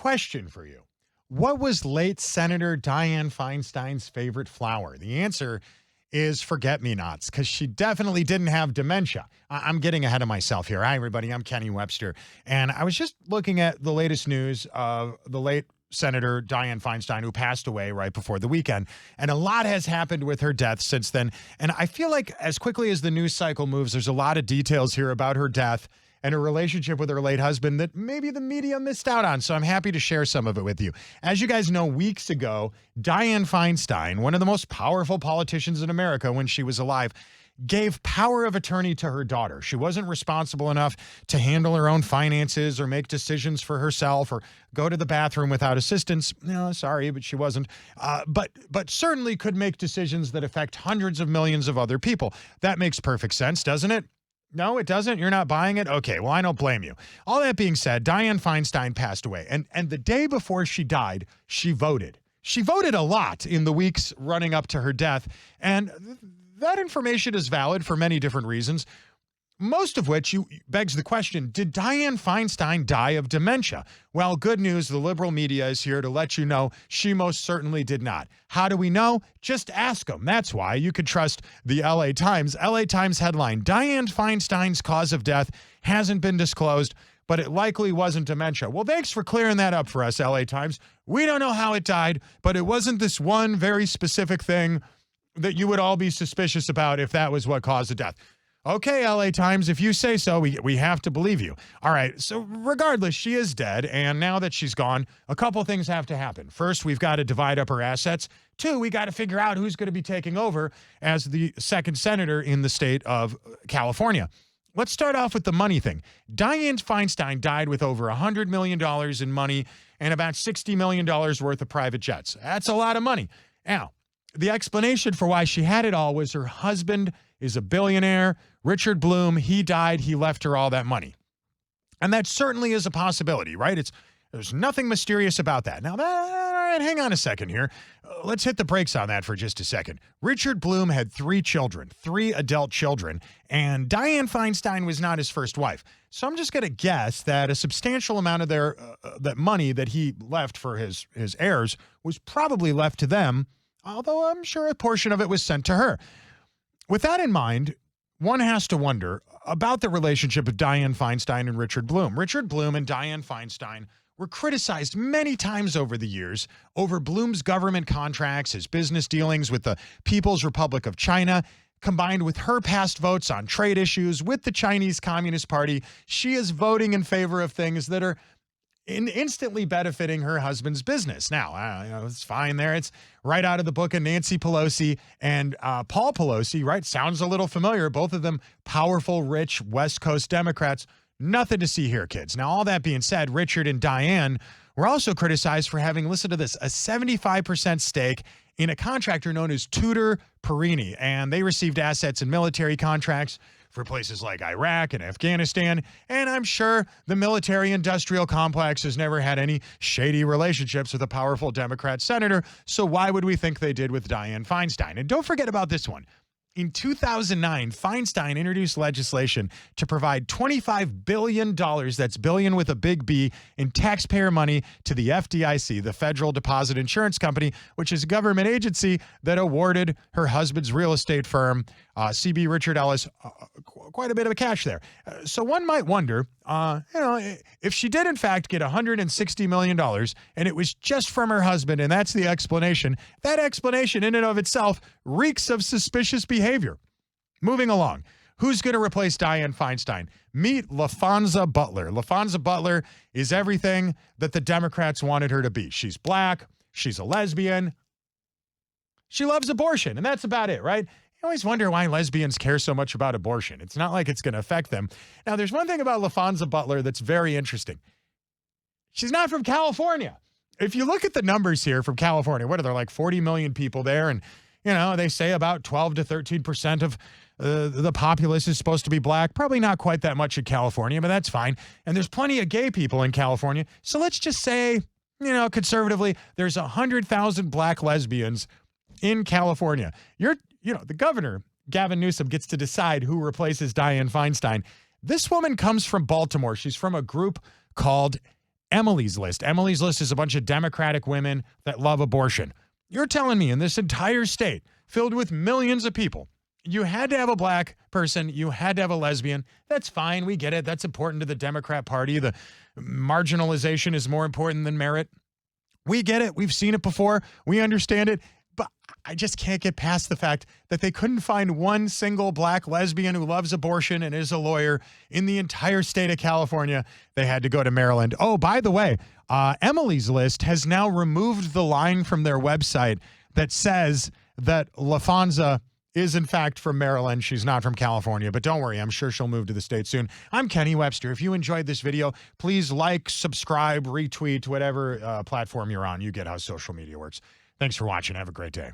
question for you. What was late Senator Dianne Feinstein's favorite flower? The answer is forget-me-nots, because she definitely didn't have dementia. I'm getting ahead of myself here. Hi, everybody. I'm Kenny Webster. And I was just looking at the latest news of the late Senator Dianne Feinstein, who passed away right before the weekend. And a lot has happened with her death since then. And I feel like as quickly as the news cycle moves, there's a lot of details here about her death and her relationship with her late husband that maybe the media missed out on. So I'm happy to share some of it with you. As you guys know, weeks ago, Dianne Feinstein, one of the most powerful politicians in America when she was alive, gave power of attorney to her daughter. She wasn't responsible enough to handle her own finances or make decisions for herself or go to the bathroom without assistance. No, sorry, but she wasn't. But certainly could make decisions that affect hundreds of millions of other people. That makes perfect sense, doesn't it? No, it doesn't? You're not buying it? Okay, well, I don't blame you. All that being said, Dianne Feinstein passed away. And the day before she died, she voted. She voted a lot in the weeks running up to her death. And that information is valid for many different reasons, most of which begs the question, did Dianne Feinstein die of dementia? Well, good news, the liberal media is here to let you know she most certainly did not. How do we know? Just ask them. That's why you could trust the LA Times. LA Times headline, Dianne Feinstein's cause of death hasn't been disclosed, but it likely wasn't dementia. Well, thanks for clearing that up for us, LA Times. We don't know how it died, but it wasn't this one very specific thing that you would all be suspicious about if that was what caused the death. Okay, LA Times, if you say so, we have to believe you. All right, so regardless, she is dead, and now that she's gone, a couple things have to happen. First, we've got to divide up her assets. Two, we got to figure out who's going to be taking over as the second senator in the state of California. Let's start off with the money thing. Dianne Feinstein died with over $100 million in money and about $60 million worth of private jets. That's a lot of money. Now, the explanation for why she had it all was her husband is a billionaire. Richard Bloom, he died. He left her all that money. And that certainly is a possibility, right? There's nothing mysterious about that. Now, all right, hang on a second here. Let's hit the brakes on that for just a second. Richard Bloom had 3 children, 3 adult children, and Dianne Feinstein was not his first wife. So I'm just going to guess that a substantial amount of that money that he left for his heirs was probably left to them, although I'm sure a portion of it was sent to her. With that in mind, one has to wonder about the relationship of Dianne Feinstein and Richard Bloom. Richard Bloom and Dianne Feinstein were criticized many times over the years over Bloom's government contracts, his business dealings with the People's Republic of China, combined with her past votes on trade issues with the Chinese Communist Party. She is voting in favor of things that are instantly benefiting her husband's business. Now, it's fine there. It's right out of the book of Nancy Pelosi and Paul Pelosi, right? Sounds a little familiar. Both of them powerful, rich West Coast Democrats. Nothing to see here, kids. Now, all that being said, Richard and Dianne were also criticized for having, listen to this, a 75% stake in a contractor known as Tudor Perini, and they received assets and military contracts for places like Iraq and Afghanistan, and I'm sure the military-industrial complex has never had any shady relationships with a powerful Democrat senator, so why would we think they did with Dianne Feinstein? And don't forget about this one. In 2009, Feinstein introduced legislation to provide $25 billion, that's billion with a big B, in taxpayer money to the FDIC, the Federal Deposit Insurance Company, which is a government agency that awarded her husband's real estate firm, CB Richard Ellis, quite a bit of cash there. So one might wonder, if she did in fact get $160 million and it was just from her husband, and that's the explanation, that explanation in and of itself reeks of suspicious behavior. Moving along. Who's going to replace Dianne Feinstein? Meet LaFonza Butler. LaFonza Butler is everything that the Democrats wanted her to be. She's black. She's a lesbian. She loves abortion, and that's about it, right? I always wonder why lesbians care so much about abortion. It's not like it's going to affect them. Now, there's one thing about LaFonza Butler that's very interesting. She's not from California. If you look at the numbers here from California, what are there, like 40 million people there? And, they say about 12 to 13% of the populace is supposed to be black. Probably not quite that much in California, but that's fine. And there's plenty of gay people in California. So let's just say, conservatively, there's 100,000 black lesbians in California. The governor, Gavin Newsom, gets to decide who replaces Dianne Feinstein. This woman comes from Baltimore. She's from a group called Emily's List. Emily's List is a bunch of Democratic women that love abortion. You're telling me in this entire state filled with millions of people, you had to have a black person, you had to have a lesbian. That's fine. We get it. That's important to the Democrat Party. The marginalization is more important than merit. We get it. We've seen it before. We understand it. But I just can't get past the fact that they couldn't find one single black lesbian who loves abortion and is a lawyer in the entire state of California. They had to go to Maryland. Oh, by the way, Emily's List has now removed the line from their website that says that LaFonza is in fact from Maryland. She's not from California, but don't worry. I'm sure she'll move to the state soon. I'm Kenny Webster. If you enjoyed this video, please like, subscribe, retweet, whatever platform you're on. You get how social media works. Thanks for watching. Have a great day.